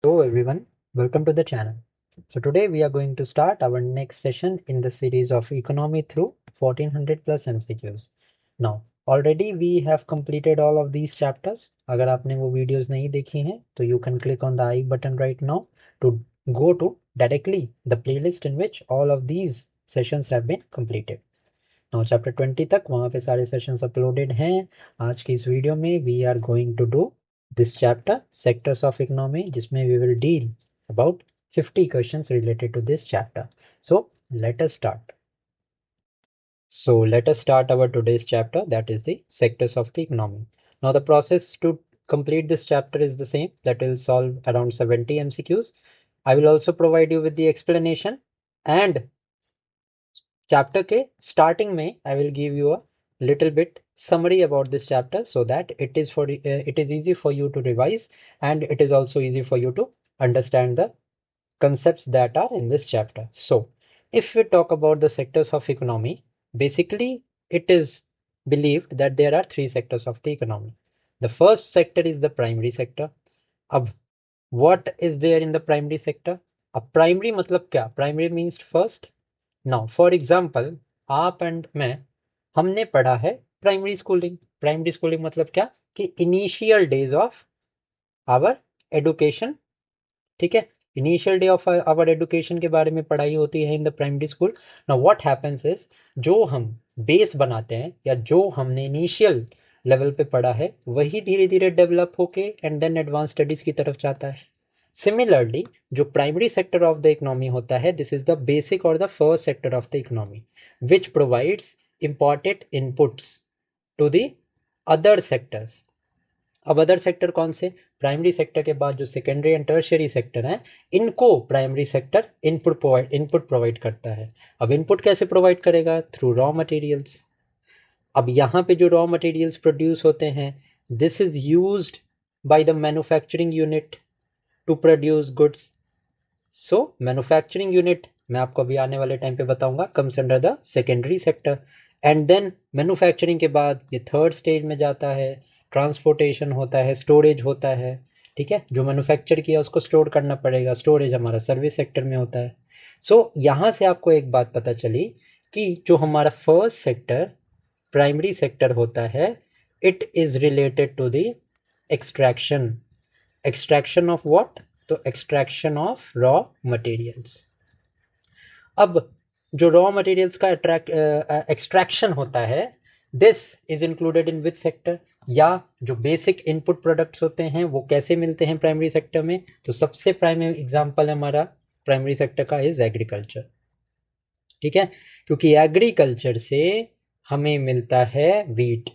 Hello everyone, welcome to the channel. So today we are going to start our next session in the series of economy through 1400 plus MCQs. Now already we have completed all of these chapters. अगर आपने वो videos नहीं देखी हैं तो you can click on the I button right now to go to directly the playlist in which all of these sessions have been completed. Now chapter 20 तक वहाँ पे सारे sessions uploaded हैं. आज की इस वीडियो में we are going to do this chapter sectors of economy जिसमें we will deal about 50 questions related to this chapter. So let us start. So let us start our today's chapter, that is the sectors of the economy. Now the process to complete this chapter is the same, that will solve around 70 MCQs. I will also provide you with the explanation, and chapter के starting में I will give you a little bit summary about this chapter so that it is easy for you to revise, and it is also easy for you to understand the concepts that are in this chapter. So if we talk about the sectors of economy, basically it is believed that there are three sectors of the economy. The first sector is the primary sector. अब what is there in the primary sector? अब primary मतलब क्या? Primary means first. Now for example आप and मैं हमने पढ़ा है primary schooling. Primary schooling मतलब क्या कि initial days of our education. ठीक है, initial day of our education के बारे में पढ़ाई होती है in the primary school. Now what happens is जो हम बेस बनाते हैं या जो हमने इनिशियल लेवल पे पढ़ा है वही धीरे धीरे डेवलप होके एंड देन एडवांस स्टडीज की तरफ जाता है. सिमिलरली जो primary sector of the economy होता है, दिस इज द बेसिक और the first sector of the economy which provides important inputs to the other sectors. अब अदर सेक्टर कौन से? प्राइमरी सेक्टर के बाद जो सेकेंडरी एंड टर्शियरी सेक्टर हैं, इनको प्राइमरी सेक्टर इनपुट प्रोवाइड करता है. अब इनपुट कैसे प्रोवाइड करेगा? Through raw materials. अब यहाँ पे जो रॉ मटेरियल्स प्रोड्यूस होते हैं, this is used by the manufacturing unit to produce goods. So manufacturing unit मैं आपको अभी आने वाले टाइम पे बताऊंगा comes under the secondary sector. And then manufacturing के बाद ये थर्ड स्टेज में जाता है, ट्रांसपोर्टेशन होता है, स्टोरेज होता है. ठीक है, जो मैन्युफैक्चर किया उसको स्टोर करना पड़ेगा, स्टोरेज हमारा सर्विस सेक्टर में होता है. सो यहाँ से आपको एक बात पता चली कि जो हमारा फर्स्ट सेक्टर प्राइमरी सेक्टर होता है, it is related to the extraction. Extraction of what? तो एक्सट्रैक्शन ऑफ रॉ मटेरियल्स. अब जो रॉ मटेरियल्स का एक्सट्रैक्शन होता है, this is included in which sector? या जो बेसिक इनपुट प्रोडक्ट्स होते हैं वो कैसे मिलते हैं प्राइमरी सेक्टर में? तो सबसे प्राइमरी एग्जांपल हमारा प्राइमरी सेक्टर का इज एग्रीकल्चर. ठीक है, क्योंकि एग्रीकल्चर से हमें मिलता है वीट.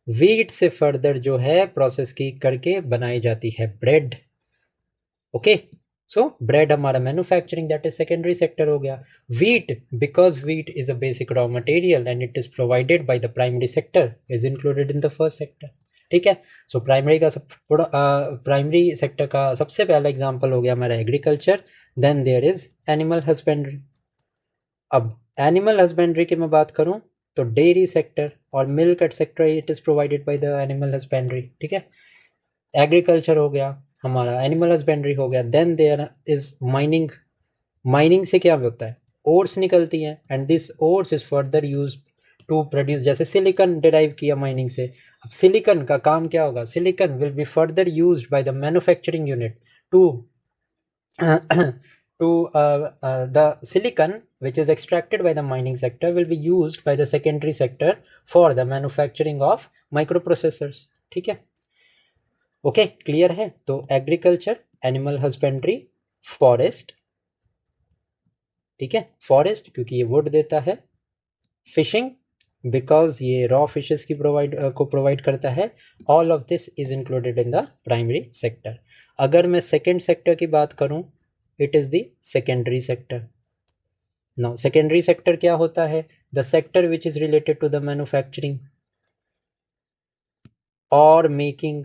वीट से फर्दर जो है प्रोसेस की करके बनाई जाती है ब्रेड. ओके, सो ब्रेड हमारा manufacturing, that is secondary sector हो गया. Wheat, because wheat is a basic raw material and it is provided by the primary sector, is included in the first sector. ठीक है, सो प्राइमरी सेक्टर का सबसे पहला example हो गया हमारा agriculture. Then there is animal husbandry. अब animal husbandry की मैं बात करूं तो डेयरी सेक्टर और milk etcetera it is provided by the animal husbandry. ठीक है, एग्रीकल्चर हो गया हमारा, एनिमल हस्बेंड्री हो गया. Then there is mining. Mining से क्या होता है? ओर्स निकलती हैं and this ores is further use to produce, जैसे सिलिकॉन डिराइव किया माइनिंग से. अब सिलिकॉन का काम क्या होगा? Silicon will be further used by the manufacturing unit to the silicon which is extracted by the mining sector will be used by the secondary sector for the manufacturing of microprocessors. ठीक है, okay, clear है? तो agriculture, animal husbandry, forest. ठीक है, forest क्योंकि ये wood देता है. फिशिंग बिकॉज ये रॉ फिशेस की प्रोवाइड करता है. All of this is included in the primary sector. अगर मैं सेकेंड सेक्टर की बात करूं, it is the secondary sector. Now secondary sector क्या होता है? The sector which is related to the manufacturing और making.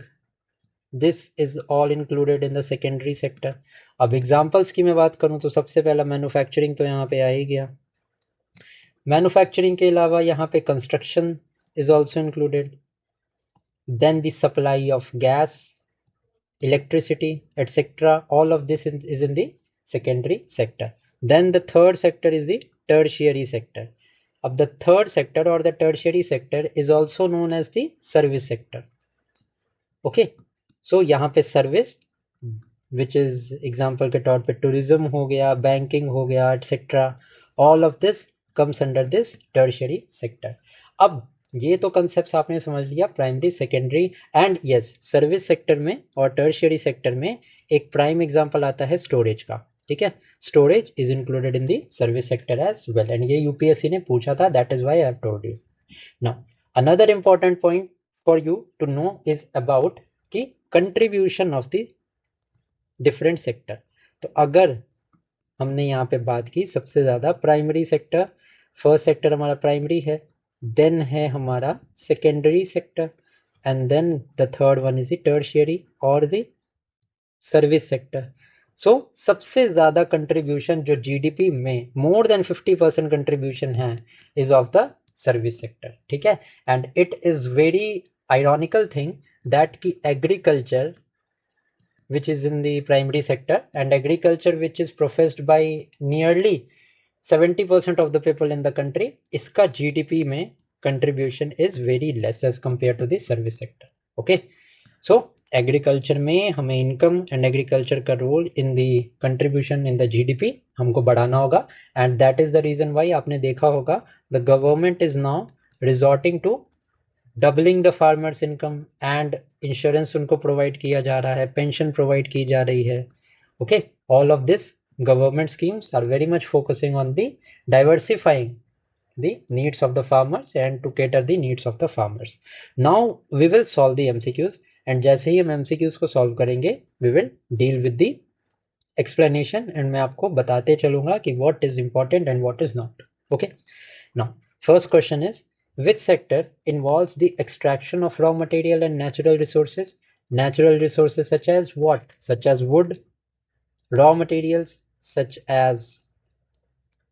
This is all included in the secondary sector. अब एग्जाम्पल्स की मैं बात करूं तो सबसे पहला मैन्युफैक्चरिंग तो यहाँ पे आ ही गया. मैन्युफैक्चरिंग के अलावा यहाँ पे construction is also included. Then the supply of gas. electricity, etc. All of this is in the secondary sector. Then the third sector is the tertiary sector. Of the third sector or the tertiary sector is also known as the service sector. Okay so यहाँ पे service which is example के तौर पे tourism हो गया, banking हो गया, etcetera, all of this comes under this tertiary sector. अब ये तो कंसेप्ट आपने समझ लिया, primary, secondary and yes service sector में और टर्शियरी सेक्टर में एक प्राइम एग्जांपल आता है स्टोरेज का. ठीक है, storage is included in the service sector as well and ये यूपीएससी ने पूछा था, that is why I have told you. Now another important point for you to know is about कि contribution of the different sector. तो अगर हमने यहाँ पे बात की सबसे ज़्यादा प्राइमरी सेक्टर, फर्स्ट सेक्टर हमारा प्राइमरी है, देन है हमारा secondary sector and then the third one is the tertiary और द सर्विस सेक्टर. सो सबसे ज़्यादा कंट्रीब्यूशन जो जीडीपी में मोर देन 50% कंट्रीब्यूशन है is of the service sector. ठीक है, and it is very ironical thing that ki agriculture which is in the primary sector and agriculture which is professed by nearly 70% of the people in the country, iska GDP mein contribution is very less as compared to the service sector. Okay, so agriculture में हमें income and agriculture का role in the contribution in the GDP हमको बढ़ाना होगा and that is the reason why आपने देखा होगा the government is now resorting to doubling the farmers income and insurance उनको प्रोवाइड किया जा रहा है, पेंशन प्रोवाइड की जा रही है. Okay, all of this government schemes are very much focusing on the diversifying the needs of the farmers and to cater the needs of the farmers. Now we will solve the MCQs and जैसे ही हम MCQs को solve करेंगे we will deal with the explanation and मैं आपको बताते चलूंगा कि what is important and what is not. Okay, now first question is which sector involves the extraction of raw material and natural resources? Natural resources such as what? Such as wood, raw materials such as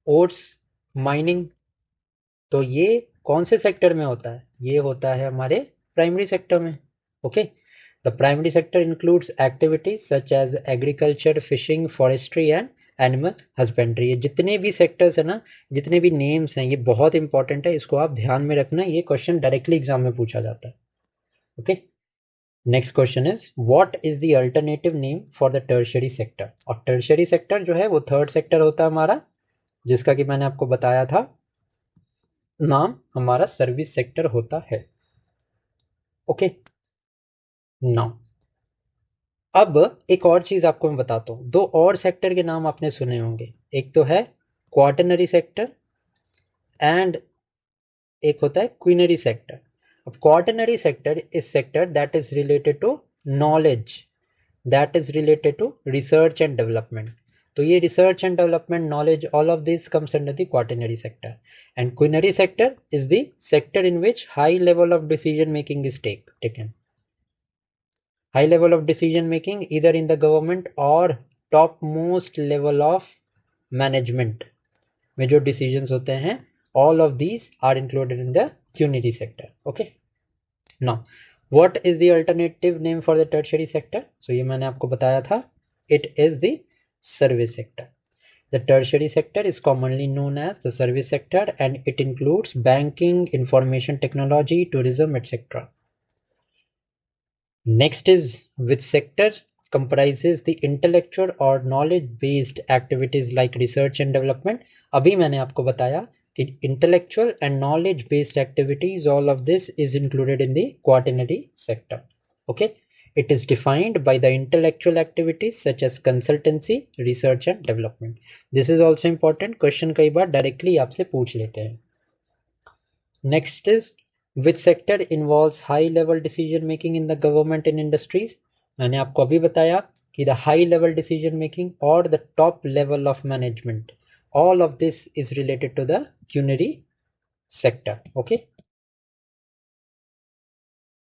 oats, mining. तो ये कौन से sector में होता है? ये होता है हमारे प्राइमरी सेक्टर में. Okay, the primary sector includes activities such as agriculture, fishing, forestry and animal husbandry. ये जितने भी सेक्टर्स है ना, जितने भी नेम्स हैं, ये बहुत इंपॉर्टेंट है, इसको आप ध्यान में रखना, ये क्वेश्चन डायरेक्टली एग्जाम में पूछा जाता है. Okay, next question is what is the alternative name for the tertiary sector. और टर्शियरी सेक्टर जो है वो थर्ड सेक्टर होता है हमारा, जिसका कि मैंने आपको बताया था नाम हमारा सर्विस सेक्टर होता है. ओके, नाउ अब एक और चीज आपको मैं बताता हूँ, दो और सेक्टर के नाम आपने सुने होंगे, एक तो है क्वाटरनरी सेक्टर एंड एक होता है क्वीनरी सेक्टर. अब quaternary sector is sector that is related to knowledge, that is related to research and development. तो ये research and development, knowledge, all of this comes under the quaternary sector. And quinary sector is the sector in which high level of decision making is taken. High level of decision making either in the government or top most level of management में जो decisions होते हैं, all of these are included in the quinary sector. Okay, now what is the alternative name for the tertiary sector? So ये मैंने आपको बताया था, it is the service sector. The tertiary sector is commonly known as the service sector and it includes banking, information technology, tourism, etc. Next is which sector comprises the intellectual or knowledge based activities like research and development. अभी मैंने आपको बताया कि intellectual and knowledge based activities, all of this is included in the quaternary sector. Okay, it is defined by the intellectual activities such as consultancy, research and development. This is also important, question कई बार directly आपसे पूछ लेते हैं. Next is which sector involves high level decision making in the government and industries. मैंने आपको अभी बताया कि the high level decision making or the top level of management, all of this is related to the quinary sector. Okay,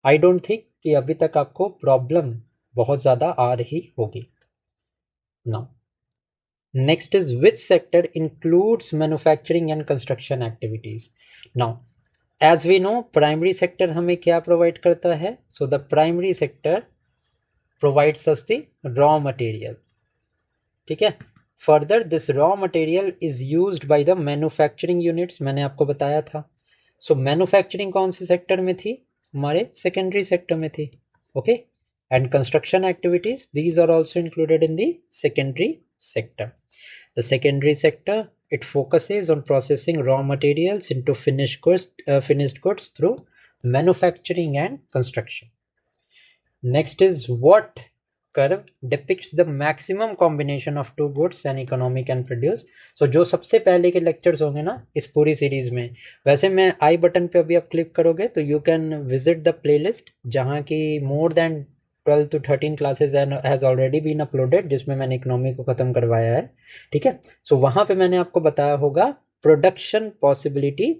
I don't think कि अभी तक आपको problem बहुत ज़्यादा आ रही होगी. Now next is which sector includes manufacturing and construction activities. Now as we know, primary sector हमें क्या प्रोवाइड करता है? So the primary sector provides us the raw material. ठीक है, further this raw material is used by the manufacturing units, मैंने आपको बताया था. सो मैन्युफैक्चरिंग कौन से सेक्टर में थी? हमारे सेकेंडरी सेक्टर में थी. Okay, and construction activities these are also included in the secondary sector. The secondary sector, it focuses on processing raw materials into finished goods through manufacturing and construction. Next is what curve depicts the maximum combination of two goods and economic and produce. So जो सबसे पहले के lectures होंगे ना इस पूरी series में, वैसे मैं आई बटन पे अभी आप क्लिक करोगे तो you can visit the playlist जहाँ की more than 12 to 13 classes has already been uploaded, जिसमें मैंने इकोनॉमी को ख़त्म करवाया है. ठीक है, सो वहाँ पे मैंने आपको बताया होगा production possibility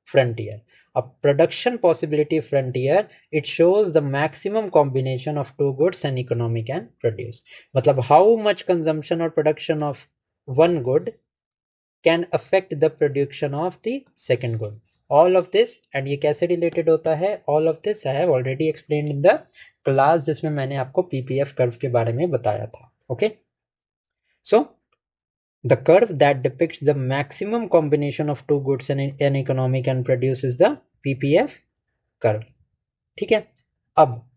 frontier. A production possibility frontier, it shows the maximum combination of two goods and economy can produce. मतलब how much consumption or production of one good can affect the production of the second good. All of this, and ये कैसे related होता है, all of this I have already explained in the class जिसमें मैंने आपको PPF curve के बारे में बताया था. Okay, so the curve that depicts the maximum combination of two goods and an economy can produce is the PPF curve. ठीक है, अब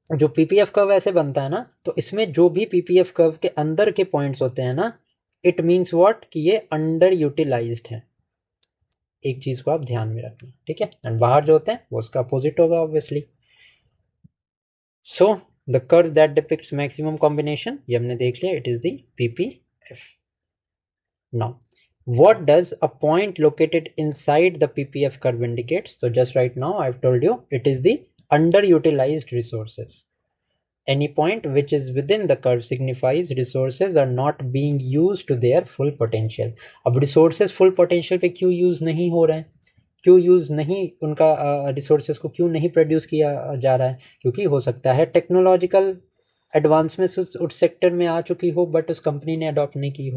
जो पीपीएफ कर्व ऐसे बनता है ना, तो इसमें जो भी पीपीएफ कर्व के अंदर के पॉइंट्स होते हैं ना, इट मींस व्हाट कि ये अंडर यूटिलाइज्ड है. एक चीज को आप ध्यान में रखना. ठीक है, एंड बाहर जो होते हैं वो उसका अपोजिट होगा obviously. So the curve that depicts maximum combination, ये हमने देख लिया, it is the PPF. Now what does a point located inside the PPF curve indicates? So just right now I've told you it is the underutilized resources. Any point which is within the curve signifies resources are not being used to their full potential. अब resources full potential पे क्यों use नहीं हो रहे हैं, क्यों use नहीं उनका रिसोर्सेज को क्यों नहीं प्रोड्यूस किया जा रहा है? क्योंकि हो सकता है टेक्नोलॉजिकल एडवांसमेंट उस सेक्टर में आ चुकी हो बट उस कंपनी ने अडॉप्ट नहीं की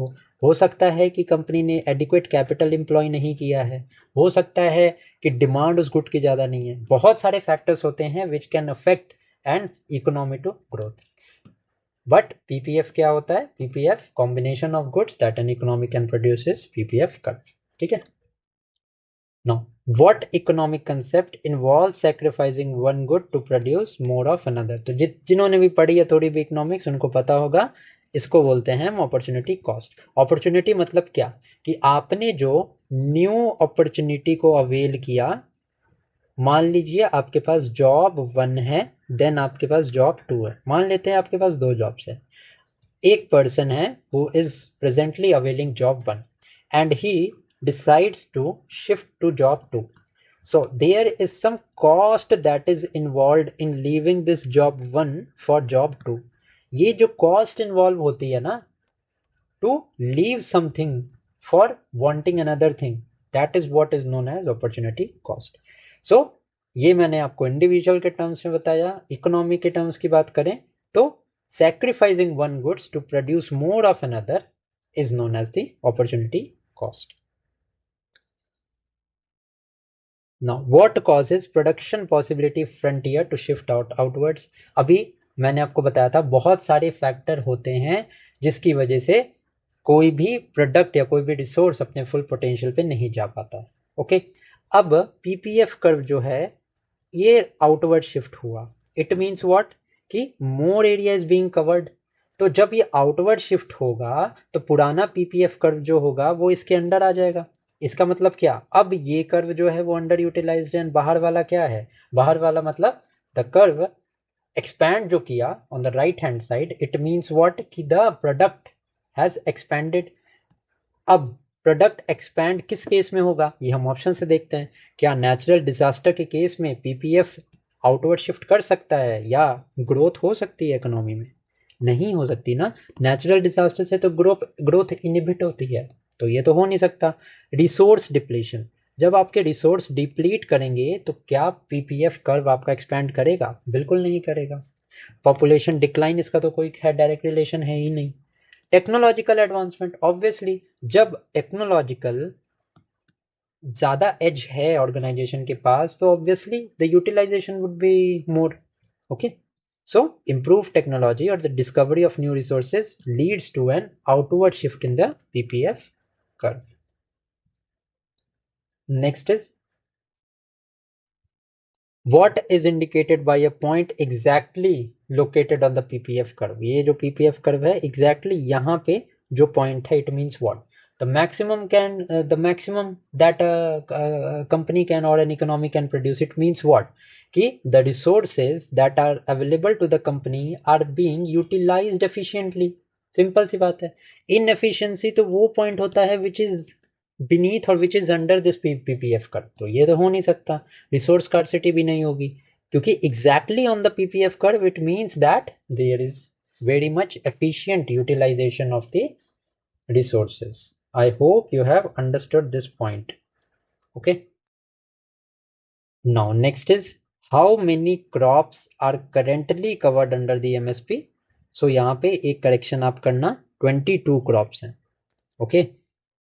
हो सकता है कि कंपनी ने एडिक्वेट कैपिटल एम्प्लॉय नहीं किया है, हो सकता है कि डिमांड उस गुड की ज़्यादा नहीं है. बहुत सारे फैक्टर्स होते हैं which can affect and economy to growth. But PPF क्या होता है? PPF combination of goods that an economy can produce is PPF curve. ठीक है, now what economic concept involves sacrificing one good to produce more of another? तो जिन्होंने भी पढ़ी है थोड़ी भी इकोनॉमिक्स उनको पता होगा, इसको बोलते हैं हम अपॉर्चुनिटी कॉस्ट. अपॉर्चुनिटी मतलब क्या कि आपने जो न्यू अपॉर्चुनिटी को अवेल किया, मान लीजिए आपके पास जॉब 1 है, देन आपके पास जॉब 2 है. मान लेते हैं आपके पास 2 जॉब्स है. एक पर्सन है who is presently availing job 1 and he decides to shift to job 2. So there is some cost that is involved in leaving this job 1 for job 2. ये जो cost involve होती है ना to leave something for wanting another thing, that is what is known as opportunity cost. So ये मैंने आपको individual के terms में बताया. इकोनॉमी के टर्म्स की बात करें तो sacrificing one goods to produce more of another is known as the opportunity cost. Now, what causes production possibility frontier to shift outwards? अभी मैंने आपको बताया था बहुत सारे फैक्टर होते हैं जिसकी वजह से कोई भी प्रोडक्ट या कोई भी रिसोर्स अपने फुल पोटेंशियल पे नहीं जा पाता. ओके, अब पीपीएफ कर्व जो है ये आउटवर्ड शिफ्ट हुआ. इट मीन्स व्हाट कि more area is being covered. तो जब ये आउटवर्ड शिफ्ट होगा तो पुराना पीपीएफ कर्व जो होगा वो इसके अंडर आ जाएगा. इसका मतलब क्या? अब ये कर्व जो है वो अंडर यूटिलाइज्ड है. बाहर वाला क्या है? बाहर वाला मतलब द कर्व एक्सपैंड जो किया on the right hand side, it means what कि द प्रोडक्ट हैज एक्सपैंडेड. अब प्रोडक्ट एक्सपैंड किस केस में होगा ये हम ऑप्शन से देखते हैं. क्या नेचुरल डिजास्टर के केस में पीपीएफ आउटवर्ड शिफ्ट कर सकता है या ग्रोथ हो सकती है इकोनॉमी में? नहीं हो सकती ना. नेचुरल डिजास्टर से तो ग्रोथ इनहिबिट होती है, तो ये तो हो नहीं सकता. रिसोर्स डिप्लीशन, जब आपके रिसोर्स डिप्लीट करेंगे तो क्या पीपीएफ कर्व आपका एक्सपैंड करेगा? बिल्कुल नहीं करेगा. पॉपुलेशन डिक्लाइन, इसका तो कोई डायरेक्ट रिलेशन है ही नहीं. टेक्नोलॉजिकल एडवांसमेंट, ऑब्वियसली जब टेक्नोलॉजिकल ज़्यादा एज है ऑर्गेनाइजेशन के पास तो obviously the utilisation would be more. Okay, So improved technology or the discovery of new resources leads to an outward shift in the PPF curve. Next is what is indicated by a point exactly located on the PPF curve. ये जो PPF curve है exactly यहाँ पे जो point है, it means what? The maximum that a company can or an economy can produce, it means what? कि the resources that are available to the company are being utilized efficiently. Simple सी बात है. Inefficiency तो वो point होता है which is beneath और which is under this PPF curve. तो ये तो हो नहीं सकता. रिसोर्स स्कार्सिटी भी नहीं होगी क्योंकि exactly on the PPF curve it means that there is very much efficient utilization of the resources. I hope you have understood this point. Okay. Now next is how many crops are currently covered under the MSP. So यहाँ पे एक correction आप करना 22 crops हैं. Okay.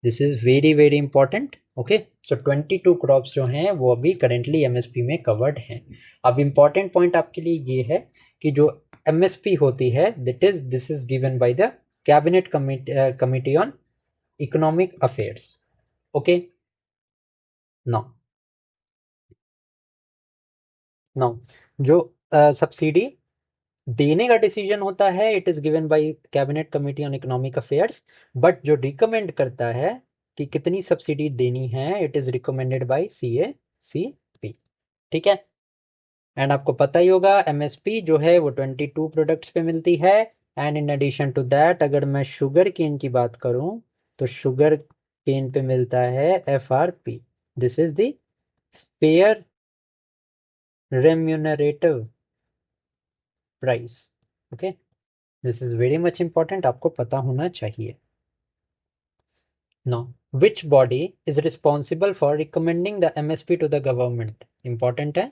This is very very important. Okay, so 22 crops जो हैं वो अभी करेंटली एमएसपी में कवर्ड हैं. अब इंपॉर्टेंट पॉइंट आपके लिए ये है कि जो एमएसपी होती है this is given by the cabinet committee on economic affairs. Okay, now जो सब्सिडी देने का डिसीजन होता है it is given by cabinet committee on economic affairs, but जो रिकमेंड करता है कि कितनी सब्सिडी देनी है it is recommended by CACP. ठीक है, एंड आपको पता ही होगा एमएसपी जो है वो 22 प्रोडक्ट्स पे मिलती है. And in addition to that अगर मैं शुगर केन की बात करूं तो शुगर केन पे मिलता है FRP. This is the fair remunerative price. Okay, this is very much important, आपको पता होना चाहिए. Now, which body is responsible for recommending the MSP to the government? Important है.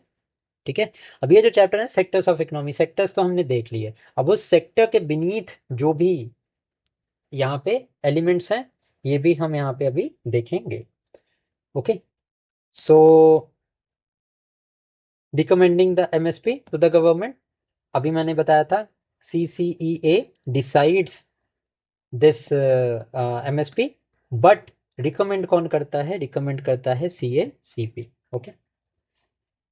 ठीक है, अब ये जो चैप्टर है सेक्टर्स ऑफ इकोनॉमी, सेक्टर्स तो हमने देख लिए. अब उस सेक्टर के बीनीथ जो भी यहाँ पे एलिमेंट्स हैं ये भी हम यहाँ पे अभी देखेंगे. Okay, so recommending the MSP to the government, अभी मैंने बताया था CCEA decides this MSP, but recommend कौन करता है? रिकमेंड करता है CACP. ओके,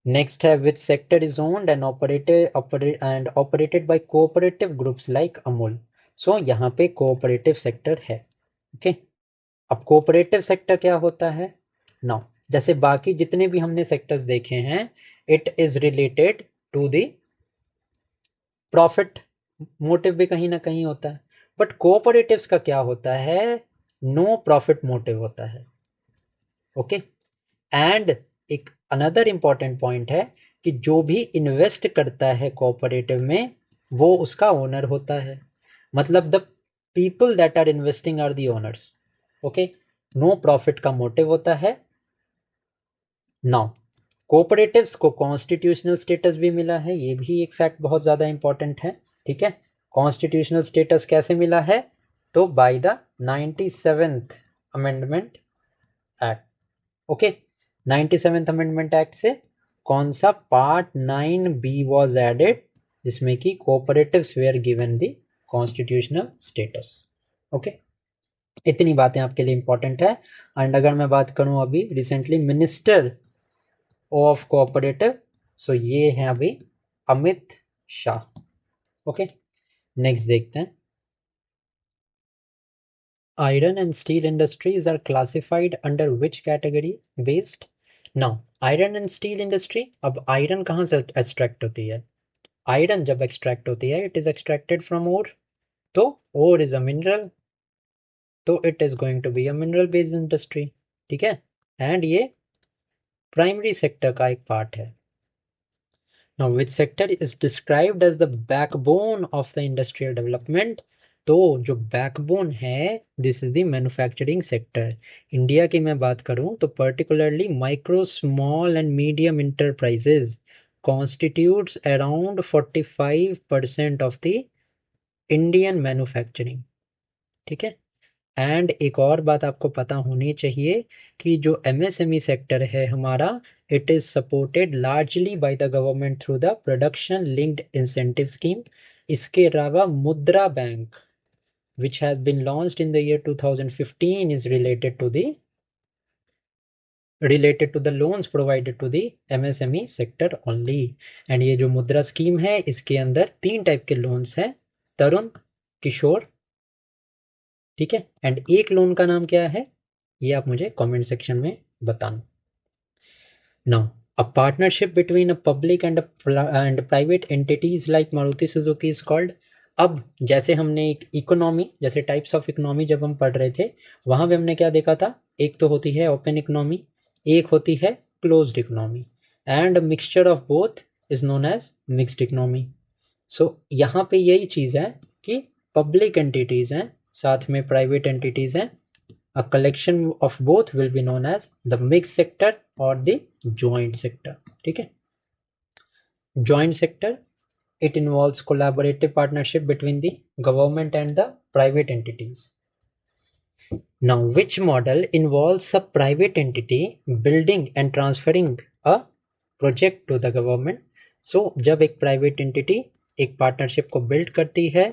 नेक्स्ट है which sector is owned and operated by cooperative groups like Amul. So यहाँ पे कोऑपरेटिव सेक्टर है. ओके, अब कोऑपरेटिव सेक्टर क्या होता है? नाउ जैसे बाकी जितने भी हमने सेक्टर्स देखे हैं it is related to the profit motive भी कहीं ना कहीं होता है, बट कोऑपरेटिव्स का क्या होता है? नो प्रॉफिट मोटिव होता है. ओके, एंड एक अनदर इंपॉर्टेंट पॉइंट है कि जो भी इन्वेस्ट करता है कोऑपरेटिव में वो उसका ओनर होता है. मतलब the people that are investing are the owners. Okay, no profit का मोटिव होता है. नाउ कोऑपरेटिव्स को कॉन्स्टिट्यूशनल स्टेटस भी मिला है, ये भी एक फैक्ट बहुत ज़्यादा इंपॉर्टेंट है. ठीक है, कॉन्स्टिट्यूशनल स्टेटस कैसे मिला है? तो by the 97th amendment act. Okay, 97th amendment act से कौन सा पार्ट 9B वॉज एडेड जिसमें कि cooperatives were given the constitutional status. Okay, इतनी बातें आपके लिए इंपॉर्टेंट है. एंड अगर मैं बात करूं अभी रिसेंटली मिनिस्टर ऑफ कोऑपरेटिव, सो ये है अभी अमित शाह. ओके, नेक्स्ट देखते हैं. Iron and steel industries are classified under which category? Waste. Now, iron and steel industry, अब iron कहाँ से extract होती है? Iron जब extract होती है, it is extracted from ore. तो ore is a mineral, तो it is going to be a mineral based industry. ठीक है, and ये primary sector का एक part है. Now, which sector is described as the backbone of the industrial development? तो जो बैकबोन है this is the manufacturing sector. India की मैं बात करूं तो particularly micro small and medium enterprises constitutes around 45% of the Indian manufacturing. ठीक है, एंड एक और बात आपको पता होनी चाहिए कि जो एमएसएमई सेक्टर है हमारा, it is supported largely by the government through the production linked incentive scheme. इसके अलावा मुद्रा bank which has been launched in the year 2015 is related to the loans provided to the MSME sector only। And ये जो मुद्रा scheme है इसके अंदर 3 type के लोन्स हैं, तरुण, किशोर, ठीक है। एंड एक लोन का नाम क्या है ये आप मुझे कमेंट सेक्शन में बताना। Now a partnership between a public and private entities like Maruti Suzuki is called। अब जैसे हमने एक इकोनॉमी, जैसे टाइप्स ऑफ इकोनॉमी जब हम पढ़ रहे थे वहां पे हमने क्या देखा था, एक तो होती है ओपन इकोनॉमी, एक होती है closed economy, and mixture of both is known as mixed economy. So यहाँ पे यही चीज़ है कि पब्लिक एंटिटीज़ हैं साथ में प्राइवेट एंटिटीज़ हैं, a collection of both will be known as the mixed sector or the joint sector, ठीक है। joint sector, it involves collaborative partnership between the government and the private entities। now which model involves a private entity building and transferring a project to the government। so जब एक private entity एक partnership को build करती है,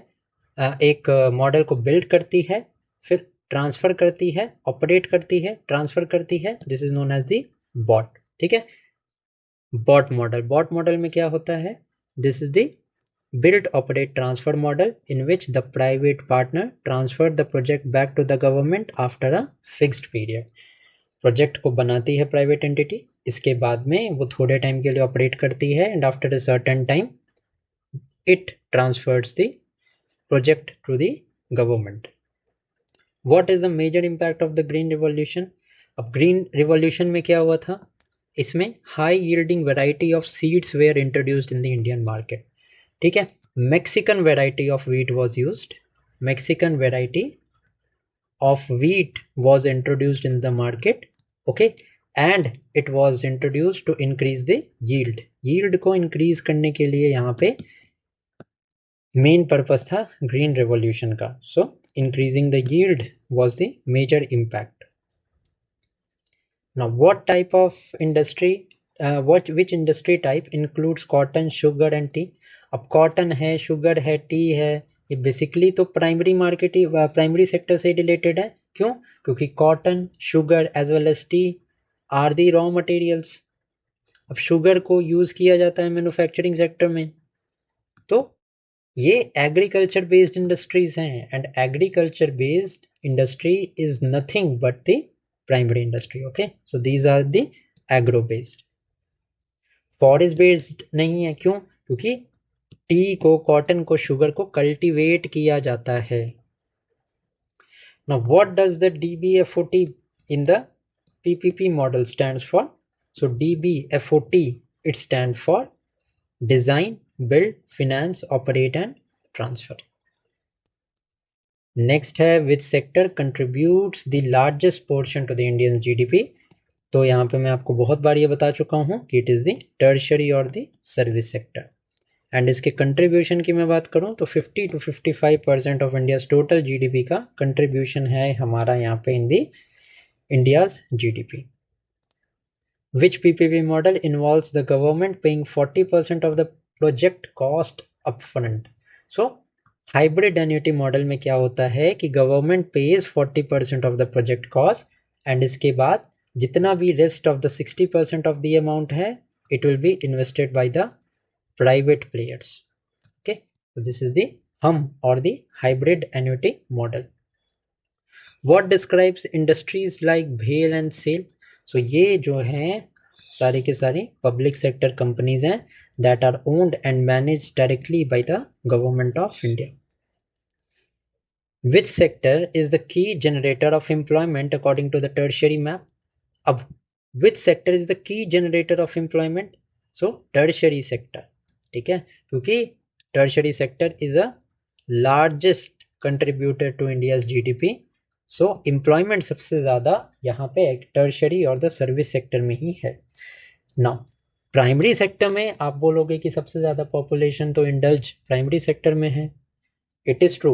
एक model को build करती है, फिर ट्रांसफर करती है, ऑपरेट करती है, ट्रांसफर करती है, this is known as the BOT, ठीक है। बॉट मॉडल, बॉट मॉडल में क्या होता है, this is the build operate transfer model in which the private partner transferred the project back to the government after a fixed period। Project को बनाती है private entity, इसके बाद में वो थोड़े टाइम के लिए ऑपरेट करती है and after a certain time it transfers the project to the government. What is the major impact of the green revolution? अब green revolution में क्या हुआ था, इसमें high yielding variety of seeds were introduced in the Indian market, ठीक है। Mexican variety of wheat was used, Mexican variety of wheat was introduced in the market, okay, and it was introduced to increase the yield। yield को increase करने के लिए यहाँ पे main purpose था green revolution का। So increasing the yield was the major impact. Now what type of industry, which industry type includes cotton, sugar and tea. अब cotton है, शुगर है, टी है, ये बेसिकली तो प्राइमरी मार्केट ही, primary sector से related है। क्यों? क्योंकि cotton, sugar as well as tea are the raw materials. अब शुगर को यूज़ किया जाता है मैन्युफैक्चरिंग सेक्टर में, तो ये एग्रीकल्चर बेस्ड इंडस्ट्रीज हैं, and agriculture based industry is nothing but the primary industry, okay. So these are the agro based. Forest based नहीं है, क्यों? क्योंकि टी को, कॉटन को, शुगर को कल्टीवेट किया जाता है। Now what does the DBFOT in the PPP model stands for? So DBFOT it stand for design, build, finance, operate and transfer। Next है which sector contributes the largest portion to the Indian GDP। तो यहाँ पे मैं आपको बहुत बार ये बता चुका हूँ कि इट इज़ द टर्शरी और द सर्विस सेक्टर। एंड इसके कंट्रीब्यूशन की मैं बात करूँ तो 50 to 55% of India's total GDP का कंट्रीब्यूशन है हमारा यहाँ पे in the India's GDP। Which PPP model involves the government paying 40% of the project cost upfront? So hybrid annuity model में क्या होता है कि government pays 40% of the project cost, and इसके बाद जितना भी rest of the 60% of the amount है it will be invested by the private players, okay. so this is the HAM और the hybrid annuity model. What describes industries like भेल and SAIL? So ये जो हैं सारी के सारी पब्लिक सेक्टर कंपनीज हैं that are owned and managed directly by the government of India। Which sector is the key generator of employment according to the tertiary map? अब which sector is the key generator of employment? So tertiary sector, ठीक है, क्योंकि tertiary sector is a largest contributor to India's GDP। so employment सबसे ज़्यादा यहाँ पे tertiary और the service sector में ही है। Now प्राइमरी सेक्टर में आप बोलोगे कि सबसे ज़्यादा पॉपुलेशन तो इंडल्ज प्राइमरी सेक्टर में है, इट इज़ ट्रू,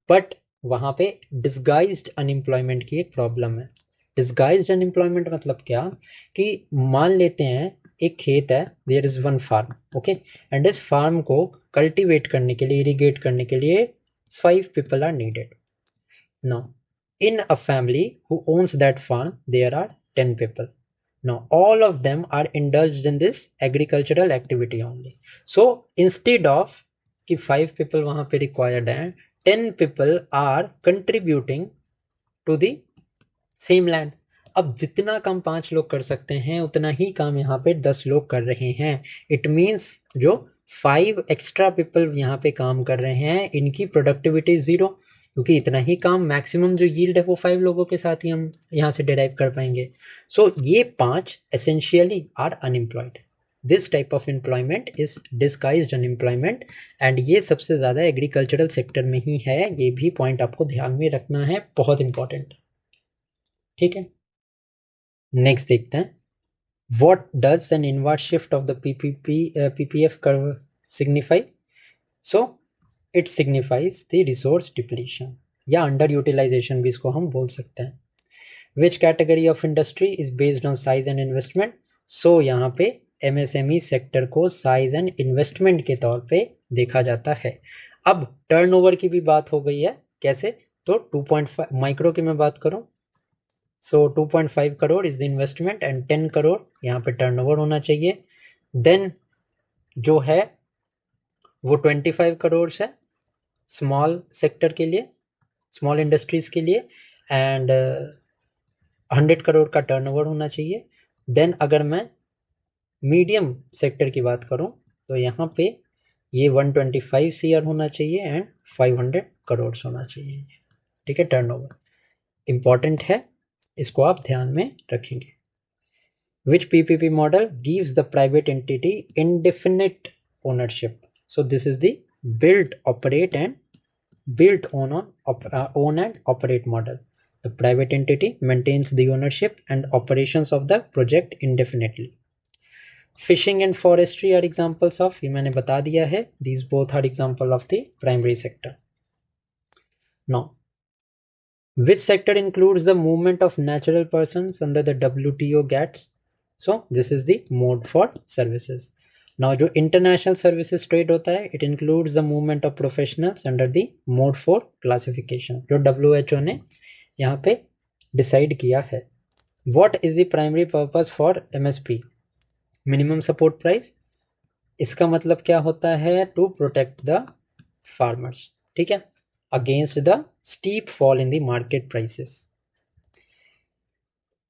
बट वहां पे डिस्गाइज्ड अनएम्प्लॉयमेंट की एक प्रॉब्लम है। डिस्गाइज्ड अनएम्प्लॉयमेंट मतलब क्या, कि मान लेते हैं एक खेत है, there is one farm, okay, and इस फार्म को कल्टीवेट करने के लिए, इरिगेट करने के लिए 5 people are needed. Now in a family who owns that farm, there are 10 people. Now all of them are indulged in this agricultural activity only. So instead of कि 5 people वहां पे required हैं, 10 people are contributing to the same land. अब जितना काम 5 लोग कर सकते हैं उतना ही काम यहाँ पे 10 लोग कर रहे हैं। इट मीन्स जो 5 एक्स्ट्रा पीपल यहाँ पे काम कर रहे हैं, इनकी प्रोडक्टिविटी 0, क्योंकि इतना ही काम, मैक्सिमम जो यील्ड है वो 5 लोगों के साथ ही हम यहाँ से डिराइव कर पाएंगे। सो ये 5 essentially are unemployed. This type of employment is disguised unemployment, and ये सबसे ज़्यादा एग्रीकल्चरल सेक्टर में ही है। ये भी पॉइंट आपको ध्यान में रखना है, बहुत इंपॉर्टेंट। ठीक है, नेक्स्ट देखते हैं, what does an inward shift of the PPF curve signify? So it signifies the resource depletion या underutilization भी इसको हम बोल सकते हैं। Which category of industry is based on size and investment? So यहाँ पे MSME सेक्टर को साइज एंड इन्वेस्टमेंट के तौर पे देखा जाता है। अब टर्नओवर की भी बात हो गई है, कैसे, तो 2.5 माइक्रो की मैं बात करूं, सो 2.5 crore is the investment and 10 crore यहाँ पे टर्नओवर होना चाहिए। देन जो है वो 25 करोड़ है स्मॉल सेक्टर के लिए, स्मॉल इंडस्ट्रीज के लिए, एंड 100 करोड़ का टर्नओवर होना चाहिए। देन अगर मैं मीडियम सेक्टर की बात करूं तो यहाँ पे ये 125 CR होना चाहिए एंड 500 करोड़ होना चाहिए। ठीक है, टर्नओवर इंपॉर्टेंट है, इसको आप ध्यान में रखेंगे। Which PPP model gives the private entity indefinite ownership? So this is the build, operate and own and operate model. The private entity maintains the ownership and operations of the project indefinitely. Fishing and forestry are examples of, ये मैंने बता दिया है, these both are example of the primary sector. Now, which sector includes the movement of natural persons under the WTO GATS? So this is the mode for services. Now जो international services trade होता है, it includes the movement of professionals under the mode for classification, जो WHO ने यहाँ पे decide किया है। What is the primary purpose for MSP? Minimum support price. इसका मतलब क्या होता है, to protect the farmers, ठीक है, against the steep fall in the market prices.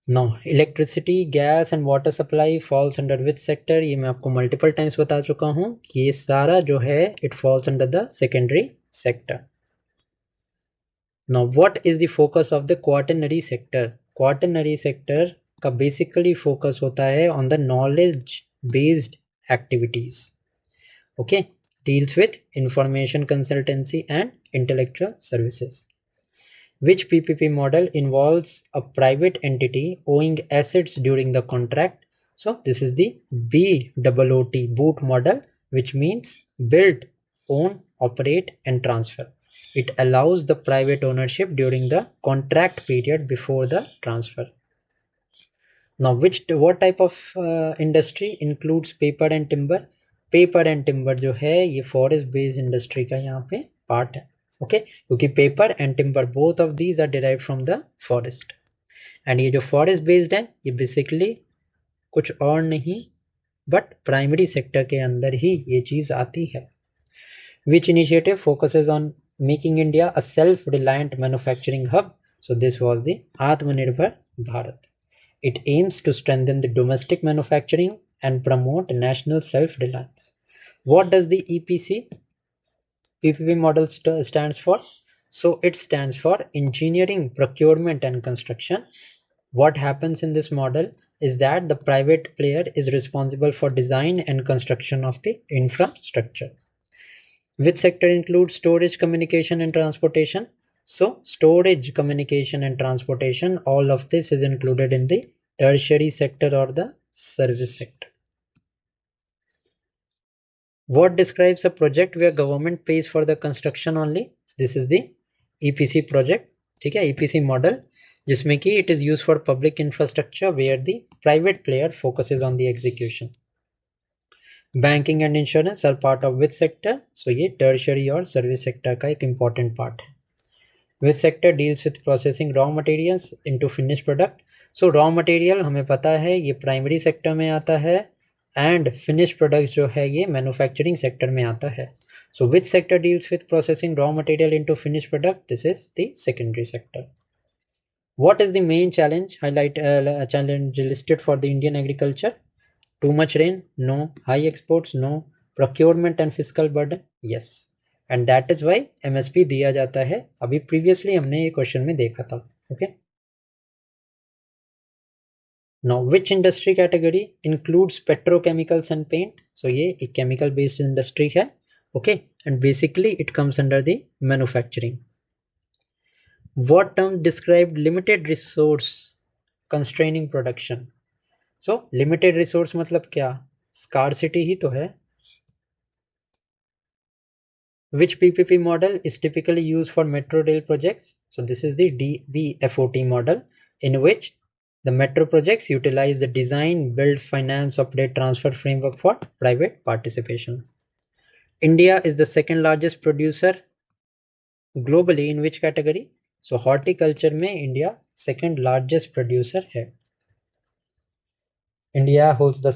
Now electricity, gas and water supply falls under which sector? ये मैं आपको मल्टीपल टाइम्स बता चुका हूँ कि ये सारा जो है it falls under the secondary sector. Now what is the focus of the quaternary sector? Quaternary sector का basically focus होता है on the knowledge based activities. Okay, deals with information consultancy and intellectual services. Which PPP model involves a private entity owning assets during the contract? So this is the BOOT, boot model, which means build, own, operate and transfer. It allows the private ownership during the contract period before the transfer. Now what type of industry includes paper and timber? Paper and timber जो है ये forest based industry का यहाँ पे part है, okay, क्योंकि paper and timber both of these are derive from the forest, and ये जो फॉरेस्ट बेस्ड है ये बेसिकली कुछ और नहीं बट प्राइमरी सेक्टर के अंदर ही ये चीज़ आती है। Which initiative focuses on making India a self reliant manufacturing hub? So this was the Atmanirbhar Bharat. It aims to strengthen the domestic manufacturing and promote national self-reliance. What does the EPC PPP model stands for? So it stands for engineering, procurement and construction. What happens in this model is that the private player is responsible for design and construction of the infrastructure. Which sector includes storage, communication and transportation? So storage, communication and transportation, all of this is included in the tertiary sector or the service sector. What describes a project where government pays for the construction only? This is the EPC project, ठीक है, EPC model, जिसमें कि it is use for public infrastructure where the private player focuses on the execution. Banking and insurance are part of which sector? So ये tertiary और service sector का एक important part है। Which sector deals with processing raw materials into finish product? So raw material हमें पता है ये primary sector में आता है, एंड फिनिश प्रोडक्ट जो है ये मैन्युफैक्चरिंग सेक्टर में आता है। So which sector deals with processing raw material into finish product? This is the secondary sector. What is the main challenge challenge listed for the Indian agriculture? Too much rain? No. High exports? No. Procurement and fiscal burden? Yes. And that is why MSP दिया जाता है। अभी previously हमने ये question में देखा था। Okay. Now, which industry category includes petrochemicals and paint? So ये एक chemical based industry है। Okay. And basically it comes under the manufacturing. What term described limited resource constraining production? So limited resource मतलब क्या? Scarcity ही तो है। Which PPP model is typically used for metro rail projects? So this is the DBFOT model, in which the metro projects utilize the design, build, finance, operate, transfer framework for private participation. India is the second largest producer globally in which category? So horticulture में India second largest producer है। India holds the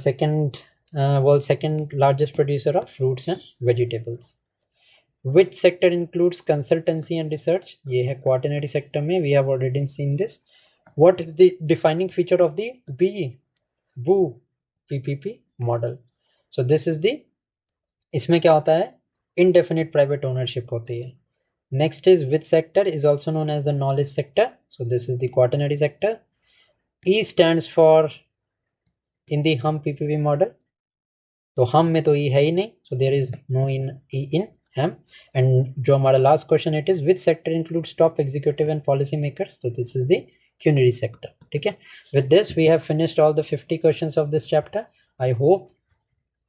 world's second largest producer of fruits and vegetables. Which sector includes consultancy and research? ये है quaternary sector में, we have already seen this. What is the defining feature of the BOO PPP model? So this is the, इसमें क्या होता है? Indefinite private ownership होती है। Next is which sector is also known as the knowledge sector? So this is the quaternary sector. E stands for in the HUM PPP model. तो हम में तो ई है ही नहीं, so there is no in E in HAM. And जो हमारा last question it is which sector includes top executive and policy makers? तो this is the quinary sector. ठीक है, with this we have finished all the 50 questions of this chapter. I hope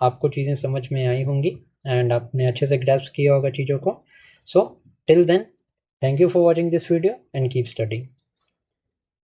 आपको चीज़ें समझ में आई होंगी एंड आपने अच्छे से ग्रैस्प किया होगा चीज़ों को। So till then, thank you for watching this video and keep studying.